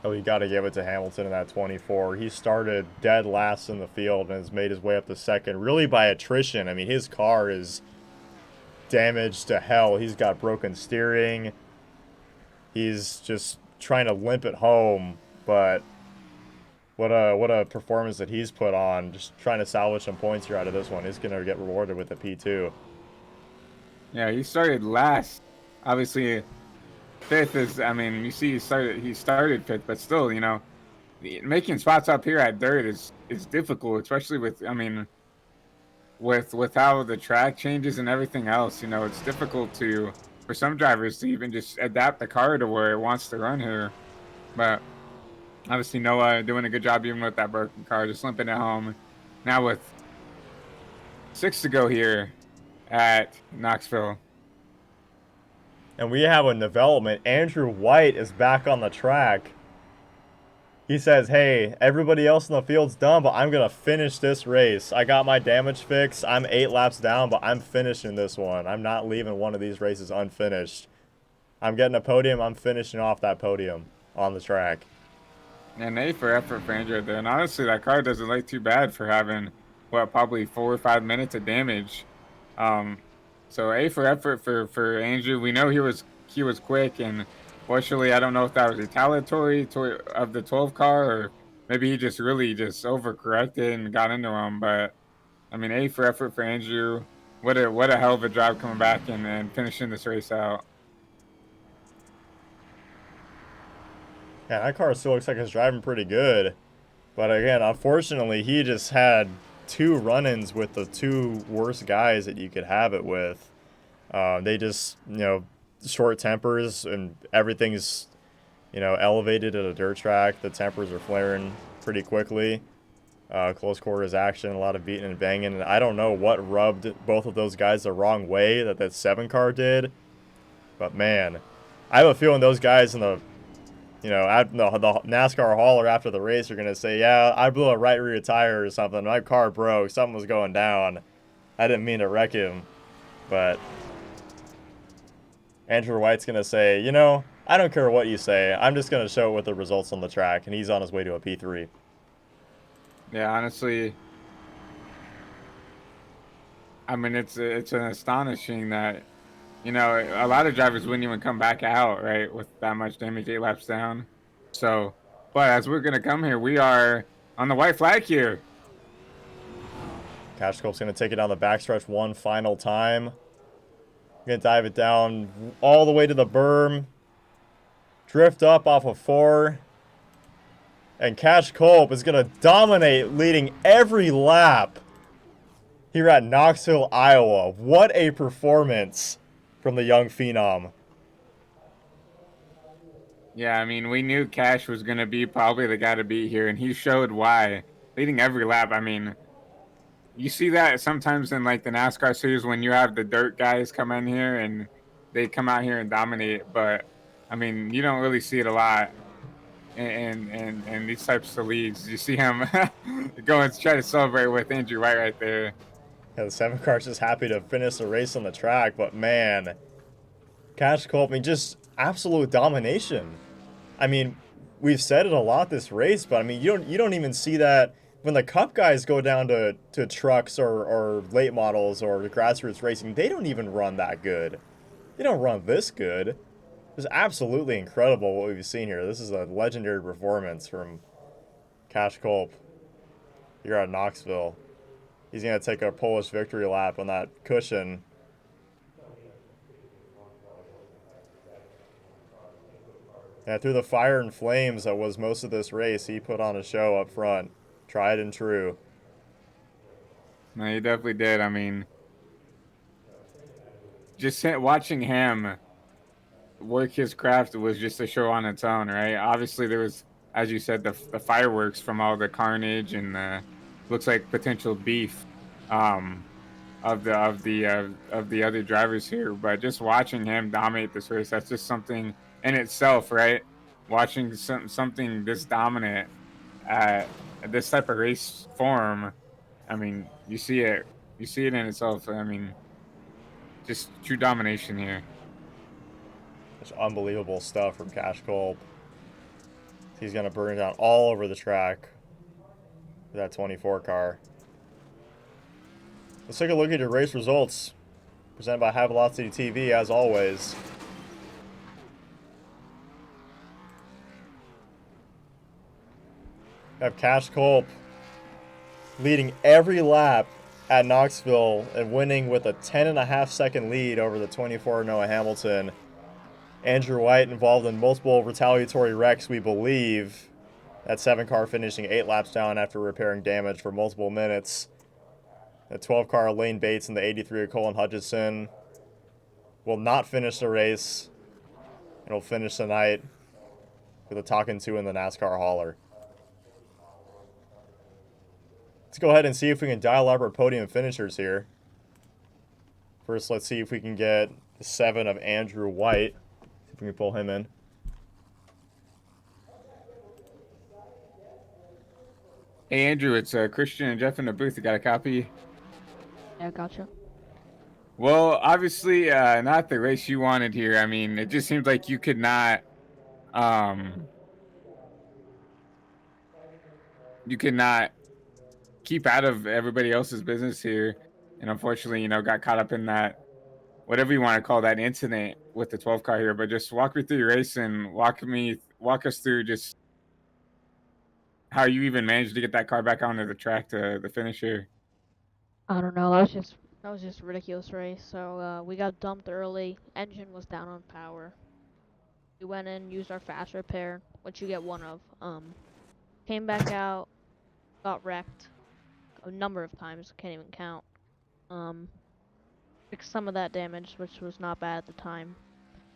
Oh, you got to give it to Hamilton in that 24. He started dead last in the field and has made his way up to second, really by attrition. I mean, his car is damaged to hell. He's got broken steering. He's just trying to limp it home, but what a performance that he's put on. Just trying to salvage some points here out of this one. He's going to get rewarded with a P2. Yeah, he started last. Obviously, fifth is, I mean, you see he started fifth, but still, you know, making spots up here at dirt is difficult, especially with, I mean, with how the track changes and everything else. You know, it's difficult for some drivers to even just adapt the car to where it wants to run here. But obviously Noah doing a good job even with that broken car, just limping it home. Now with 6 to go here at Knoxville. And we have a development. Andrew White is back on the track. He says, hey, everybody else in the field's done, but I'm going to finish this race. I got my damage fixed. I'm 8 laps down, but I'm finishing this one. I'm not leaving one of these races unfinished. I'm getting a podium. I'm finishing off that podium on the track. And A for effort for Andrew there. And honestly, that car doesn't look too bad for having, what, probably 4 or 5 minutes of damage. So A for effort for Andrew. We know he was quick, and fortunately, I don't know if that was retaliatory of the 12 car, or maybe he just really just overcorrected and got into him. But I mean, A for effort for Andrew. What a hell of a job coming back and finishing this race out. Yeah, that car still looks like it's driving pretty good. But again, unfortunately, he just had 2 run-ins with the 2 worst guys that you could have it with. They just, you know, short tempers and everything's, you know, elevated at a dirt track. The tempers are flaring pretty quickly. Close quarters action, a lot of beating and banging. And I don't know what rubbed both of those guys the wrong way that 7 car did. But man, I have a feeling those guys in the, you know, at the NASCAR hauler after the race are going to say, yeah, I blew a right rear tire or something. My car broke. Something was going down. I didn't mean to wreck him. But Andrew White's going to say, you know, I don't care what you say. I'm just going to show it with the results on the track. And he's on his way to a P3. Yeah, honestly, I mean, it's an astonishing that, you know, a lot of drivers wouldn't even come back out, right, with that much damage 8 laps down. So, but as we're going to come here, we are on the white flag here. Cash Culp's going to take it down the backstretch one final time. Going to dive it down all the way to the berm. Drift up off of 4. And Cash Culp is going to dominate, leading every lap here at Knoxville, Iowa. What a performance from the young phenom. Yeah, I mean, we knew Cash was going to be probably the guy to beat here, and he showed why. Leading every lap, I mean, you see that sometimes in, like, the NASCAR series when you have the dirt guys come in here and they come out here and dominate. But, I mean, you don't really see it a lot in these types of leagues. You see him go and try to celebrate with Andrew White right there. Yeah, the 7 car's just happy to finish the race on the track, but man, Cash Culp, I mean, just absolute domination. I mean, we've said it a lot this race, but I mean, you don't even see that when the Cup guys go down to trucks or late models or grassroots racing. They don't even run that good. They don't run this good. It's absolutely incredible what we've seen here. This is a legendary performance from Cash Culp here at Knoxville. He's going to take a Polish victory lap on that cushion. And through the fire and flames that was most of this race, he put on a show up front. Tried and true. No, he definitely did. I mean, just watching him work his craft was just a show on its own, right? Obviously, there was as you said, the fireworks from all the carnage and looks like potential beef of the other drivers here. But just watching him dominate this race, that's just something in itself, right? Watching something this dominant at this type of race form, I mean, you see it in itself. I mean, just true domination here. It's unbelievable stuff from Cash Culp. He's going to burn it down all over the track with that 24 car. Let's take a look at your race results. Presented by High Velocity TV, as always. We have Cash Culp leading every lap at Knoxville and winning with a 10.5 second lead over the 24 Noah Hamilton. Andrew White involved in multiple retaliatory wrecks, we believe. That 7 car finishing 8 laps down after repairing damage for multiple minutes. The 12 car Lane Bates and the 83 of Colin Hutchison will not finish the race. And will finish the night with a talking to in the NASCAR hauler. Let's go ahead and see if we can dial up our podium finishers here. First, let's see if we can get the 7 of Andrew White. See if we can pull him in. Hey Andrew, it's Christian and Jeff in the booth. You got a copy? Yeah, gotcha. Well, obviously, not the race you wanted here. I mean, it just seems like you could not, you could not keep out of everybody else's business here, and unfortunately, you know, got caught up in that, whatever you want to call that incident with the 12 car here. But just walk me through your race and walk us through just how you even managed to get that car back onto the track to the finish here. I don't know. That was just a ridiculous race. So we got dumped early. Engine was down on power. We went in, used our fast repair, which you get one of. Came back out, got wrecked a number of times. Can't even count. Fixed some of that damage, which was not bad at the time.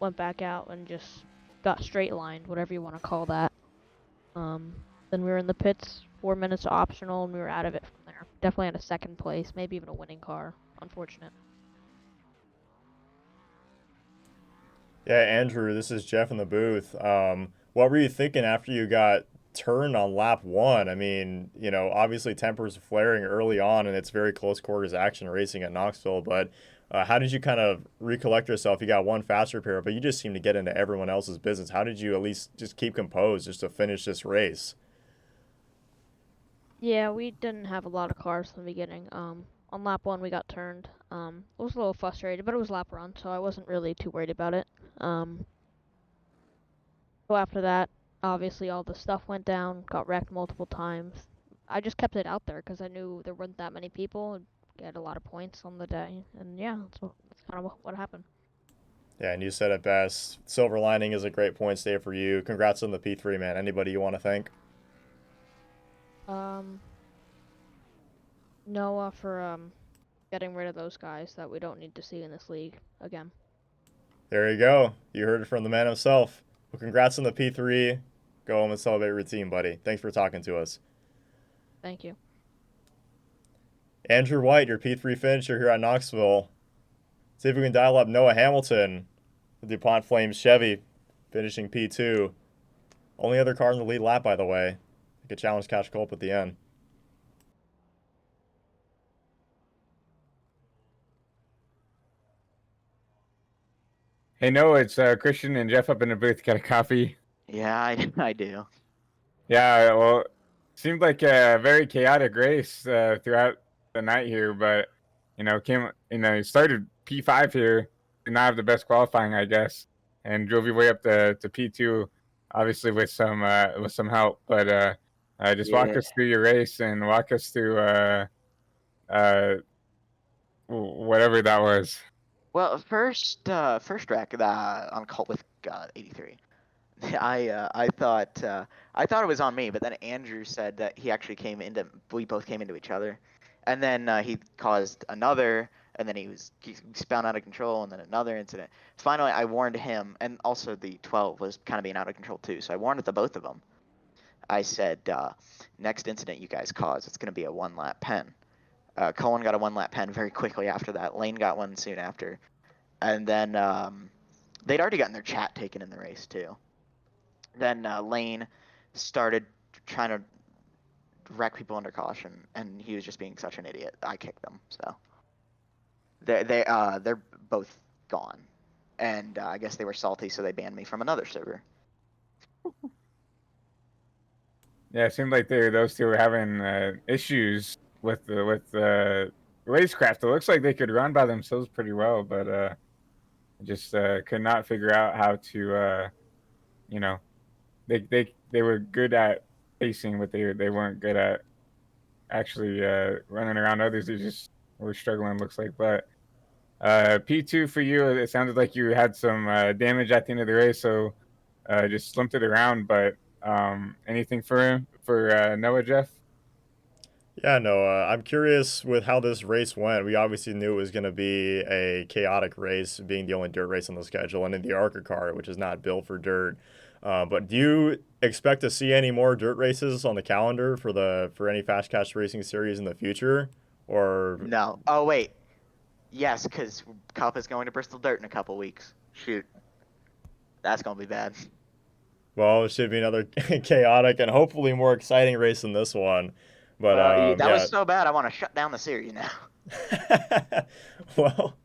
Went back out and just got straight lined, whatever you want to call that. Then we were in the pits, 4 minutes optional, and we were out of it from there. Definitely had a second place, maybe even a winning car. Unfortunate. Yeah, Andrew, this is Jeff in the booth. What were you thinking after you got turned on lap 1? I mean, you know, obviously tempers flaring early on, and it's very close quarters action racing at Knoxville, but how did you kind of recollect yourself? You got one fast repair, but you just seem to get into everyone else's business. How did you at least just keep composed just to finish this race? Yeah, we didn't have a lot of cars in the beginning. On lap 1 we got turned. I was a little frustrated, but it was lap run, so I wasn't really too worried about it. So after that, obviously all the stuff went down, got wrecked multiple times. I just kept it out there because I knew there weren't that many people. I'd get a lot of points on the day, and yeah, that's kind of what happened. Yeah, and you said it best. Silver lining is a great points day for you. Congrats on the P3, man. Anybody you want to thank? Noah for getting rid of those guys that we don't need to see in this league again. There you go. You heard it from the man himself. Well, congrats on the P3. Go home and celebrate your team, buddy. Thanks for talking to us. Thank you. Andrew White, your P3 finisher here at Knoxville. See if we can dial up Noah Hamilton, the DuPont Flames Chevy, finishing P2. Only other car in the lead lap, by the way. I could challenge Cash Culp at the end. Hey, no, it's Christian and Jeff up in the booth. Got a copy? Yeah, I do. Yeah, well, seemed like a very chaotic race throughout the night here, but started P5 here, did not have the best qualifying, I guess, and drove your way up to P2, obviously with some help. But just walk us through your race and walk us through whatever that was. Well, first track on cult with 83. I thought it was on me, but then Andrew said that we both came into each other, and then he caused another, and then he spun out of control, and then another incident. Finally, I warned him, and also the 12 was kind of being out of control too, so I warned the both of them. I said, next incident you guys cause, it's going to be a 1-lap pen. Cullen got a 1-lap pen very quickly after that. Lane got one soon after. And then they'd already gotten their chat taken in the race, too. Then Lane started trying to wreck people under caution, and he was just being such an idiot. I kicked them, so they're both gone, and I guess they were salty, so they banned me from another server. Yeah, it seemed like those two were having issues with the racecraft. It looks like they could run by themselves pretty well, but just could not figure out how to you know, they were good at pacing, but they weren't good at actually running around others. They just were struggling, looks like. But P2 for you, it sounded like you had some damage at the end of the race, so just slumped it around. But anything for Noah, Jeff? Yeah, no, I'm curious with how this race went. We obviously knew it was going to be a chaotic race, being the only dirt race on the schedule, and in the ARCA car, which is not built for dirt. But do you expect to see any more dirt races on the calendar for any Fast Cash Racing series in the future? Or No. Oh wait. Yes, because Cup is going to Bristol Dirt in a couple weeks. Shoot. That's gonna be bad. well, it should be another chaotic and hopefully more exciting race than this one. But That yeah. was so bad. I want to shut down the series now. Well,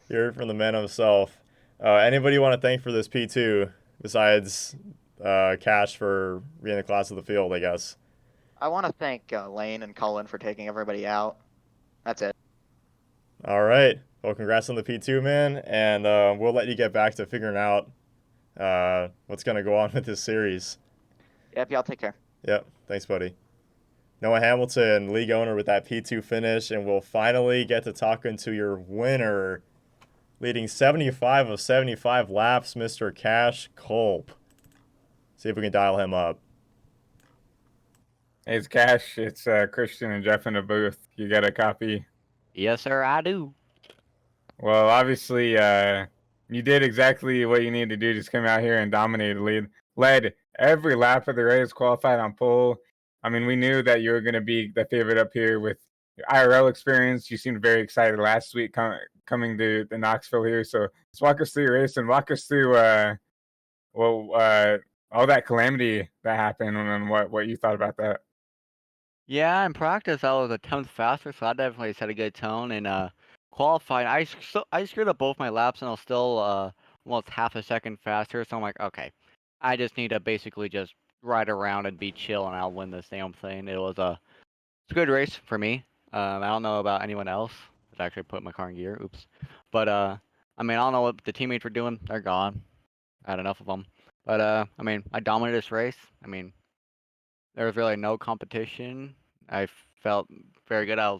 you heard from the man himself. Anybody you want to thank for this P2 besides Cash for being the class of the field, I guess? I want to thank Lane and Cullen for taking everybody out. That's it. All right. Well, congrats on the P2, man. And we'll let you get back to figuring out what's going to go on with this series. Yep, y'all take care. Yep. Thanks, buddy. Noah Hamilton, league owner with that P2 finish, and we'll finally get to talking to your winner, leading 75 of 75 laps, Mr. Cash Culp. See if we can dial him up. Hey, it's Cash. It's Christian and Jeff in the booth. You got a copy? Yes, sir, I do. Well, obviously, you did exactly what you needed to do. Just come out here and dominate the lead. Led every lap of the race, qualified on pole. I mean, we knew that you were going to be the favorite up here with your IRL experience. You seemed very excited last week coming to the Knoxville here. So just walk us through your race and walk us through all that calamity that happened and what you thought about that. Yeah, in practice, I was a tenth faster, so that definitely set a good tone. And qualifying, I screwed up both my laps, and I was still almost half a second faster. So I'm like, okay, I just need to basically just ride around and be chill, and I'll win this damn thing. It's a good race for me. I don't know about anyone else. I actually put my car in gear. Oops. But I mean, I don't know what the teammates were doing. They're gone. I had enough of them. But I mean, I dominated this race. I mean, there was really no competition. I felt very good. I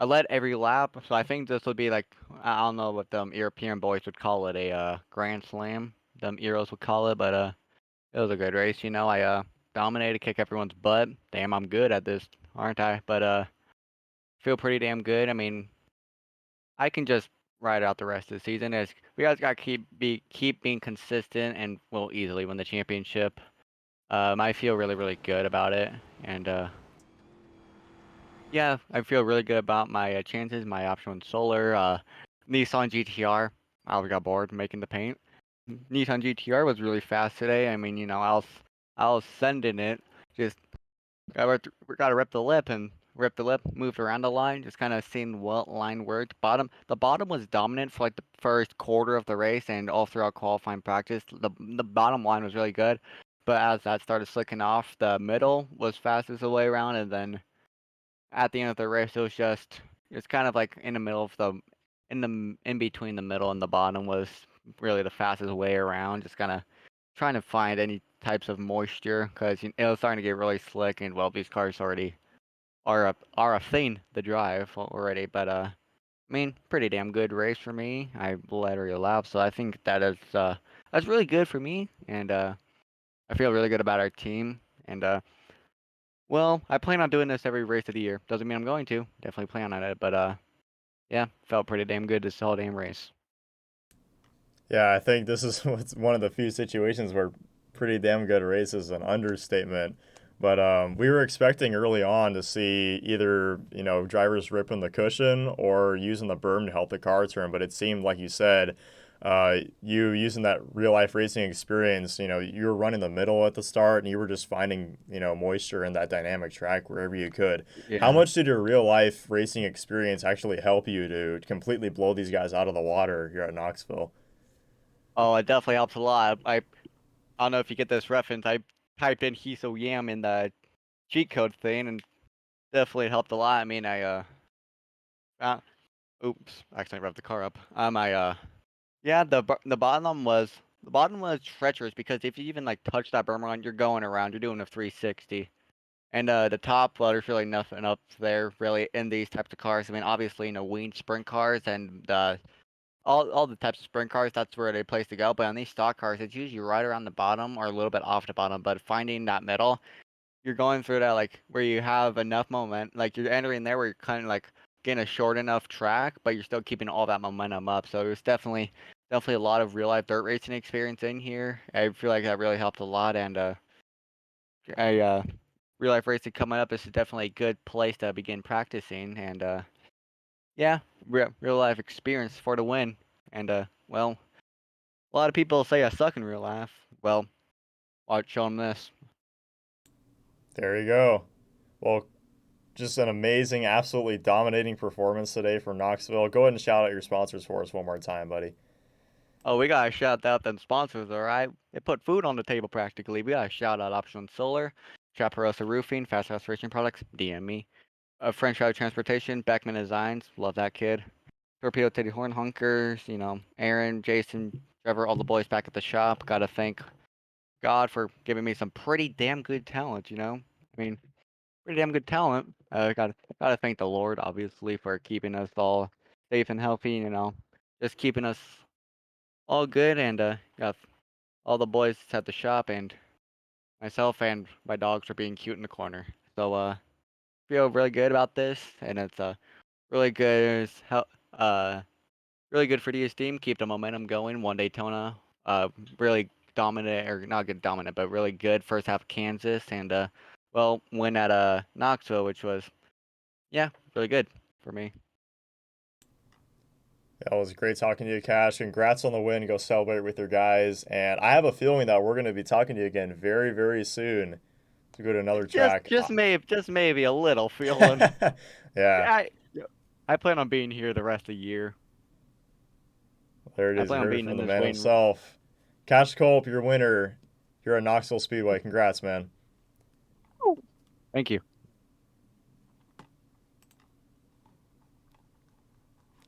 led every lap, so I think this would be like, I don't know what them European boys would call it, a Grand Slam. Them Euros would call it, but it was a good race. You know, I dominated, kick everyone's butt. Damn, I'm good at this, aren't I? But feel pretty damn good. I mean, I can just ride out the rest of the season. As we guys got to keep being consistent, and we'll easily win the championship. I feel really good about it, and yeah, I feel really good about my chances. My option on solar, Nissan GTR. I got bored making the paint. Nissan GTR was really fast today. I mean, you know, I was sending it. Just gotta rip the lip and rip the lip. Moved around the line, just kind of seeing what line worked. The bottom was dominant for like the first quarter of the race and all throughout qualifying practice. The bottom line was really good, but as that started slicking off, the middle was fastest the way around, and then at the end of the race, it's kind of like in the middle of in between the middle and the bottom was really the fastest way around. Just kind of trying to find any types of moisture because it was starting to get really slick, and well, these cars already are a thing to drive already. But I mean, pretty damn good race for me. I led every lap, so I think that's really good for me, and I feel really good about our team, and well, I plan on doing this every race of the year. Doesn't mean I'm going to. Definitely plan on it, but yeah, felt pretty damn good this whole damn race. Yeah, I think this is one of the few situations where pretty damn good race is an understatement. But we were expecting early on to see either, drivers ripping the cushion or using the berm to help the car turn. But it seemed, like you said, you using that real life racing experience, you were running the middle at the start and you were just finding, moisture in that dynamic track wherever you could. How Yeah. much did your real life racing experience actually help you to completely blow these guys out of the water here at Knoxville? Oh, it definitely helps a lot. I don't know if you get this reference. I typed in Hiso Yam in the cheat code thing, and definitely helped a lot. I mean, uh oops, accidentally revved the car up. Yeah, the bottom was treacherous because if you even like touch that berm line, you're going around. You're doing a 360. And the top, well, there's really nothing up there really in these types of cars. I mean, obviously, winged sprint cars and all the types of sprint cars, that's where they place to go. But on these stock cars, it's usually right around the bottom or a little bit off the bottom. But finding that middle, you're going through that like where you have enough moment, like you're entering there where you're kind of like getting a short enough track, but you're still keeping all that momentum up. So there's definitely a lot of real life dirt racing experience in here. I feel like that really helped a lot, and I real life racing coming up is definitely a good place to begin practicing, and yeah, real life experience for the win. And well, a lot of people say I suck in real life. Well, I'll show them this. There you go. Well, just an amazing, absolutely dominating performance today from Knoxville. Go ahead and shout out your sponsors for us one more time, buddy. Oh, we gotta shout out them sponsors, all right? They put food on the table practically. We gotta shout out Option Solar, Chaparosa Roofing, Fast Restoration Products, DM me. French Route Transportation, Beckman Designs, love that kid. Torpedo Teddy Horn Hunkers, Aaron, Jason, Trevor, all the boys back at the shop. Gotta thank God for giving me some pretty damn good talent. I mean, pretty damn good talent. Gotta thank the Lord, obviously, for keeping us all safe and healthy, just keeping us all good, and got all the boys at the shop and myself and my dogs for being cute in the corner. So feel really good about this, and it's really good uh really good for DS team. Keep the momentum going. One Daytona, really dominant, or not good dominant, but really good first half of Kansas, and well, win at Knoxville, which was, yeah, really good for me. That was great talking to you, Cash. Congrats on the win. Go celebrate with your guys. And I have a feeling that we're going to be talking to you again very, very soon to go to another track. Just maybe a little feeling. Yeah, I I plan on being here the rest of the year. there it I is. You plan on heard it being from in the this man waiting. himself. Cash Culp, your winner here at Knoxville Speedway. Congrats, man. Thank you.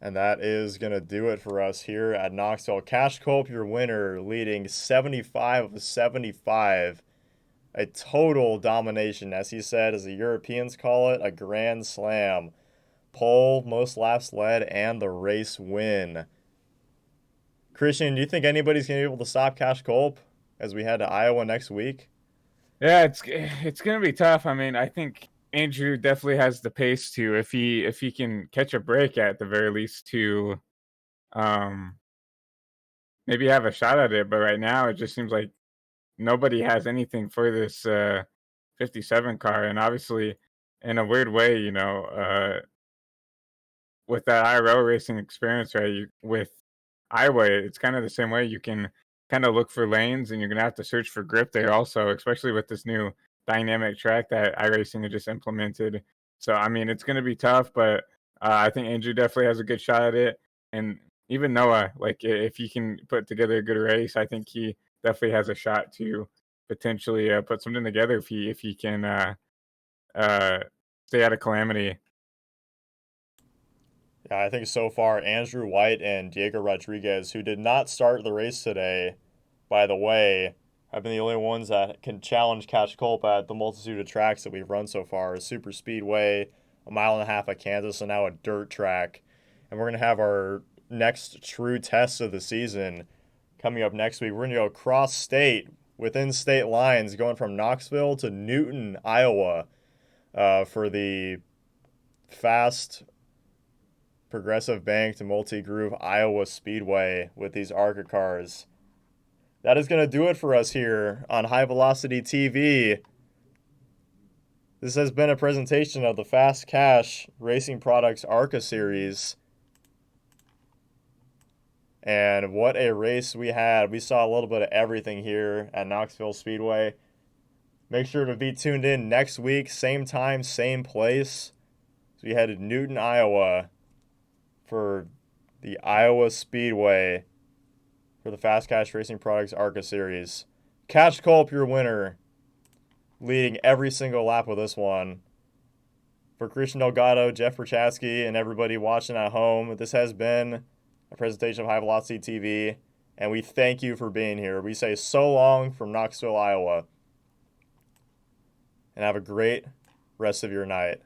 And that is going to do it for us here at Knoxville. Cash Culp, your winner, leading 75 of 75. A total domination, as he said, as the Europeans call it, a grand slam. Pole, most laps led, and the race win. Christian, do you think anybody's going to be able to stop Cash Culp as we head to Iowa next week? Yeah, it's gonna be tough. I mean, I think Andrew definitely has the pace to, if he can catch a break at the very least, to um maybe have a shot at it. But right now, it just seems like nobody has anything for this 57 car, and obviously, in a weird way, with that IRL racing experience, right? With Iowa, it's kind of the same way. You can kind of look for lanes, and you're gonna have to search for grip there also, especially with this new dynamic track that iRacing had just implemented. So I mean, it's gonna be tough, but I think Andrew definitely has a good shot at it, and even Noah, like if he can put together a good race, I think he definitely has a shot to potentially put something together if he can uh, stay out of calamity. Yeah, I think so far, Andrew White and Diego Rodriguez, who did not start the race today, by the way, have been the only ones that can challenge Cash Culp at the multitude of tracks that we've run so far. A super speedway, a mile and a half at Kansas, and now a dirt track. And we're going to have our next true test of the season coming up next week. We're going to go cross state, within state lines, going from Knoxville to Newton, Iowa, for the fast progressive banked multi-groove Iowa Speedway with these ARCA cars. that is going to do it for us here on High Velocity TV. This has been a presentation of the Fast Cash Racing Products ARCA series. And what a race we had. We saw a little bit of everything here at Knoxville Speedway. Make sure to be tuned in next week, same time, same place. So we headed to Newton, Iowa for the Iowa Speedway for the Fast Cash Racing Products ARCA series. Cash Culp, your winner, leading every single lap of this one. For Christian Delgado, Jeff Perchatsky, and everybody watching at home, this has been a presentation of High Velocity TV, and we thank you for being here. We say so long from Knoxville, Iowa, and have a great rest of your night.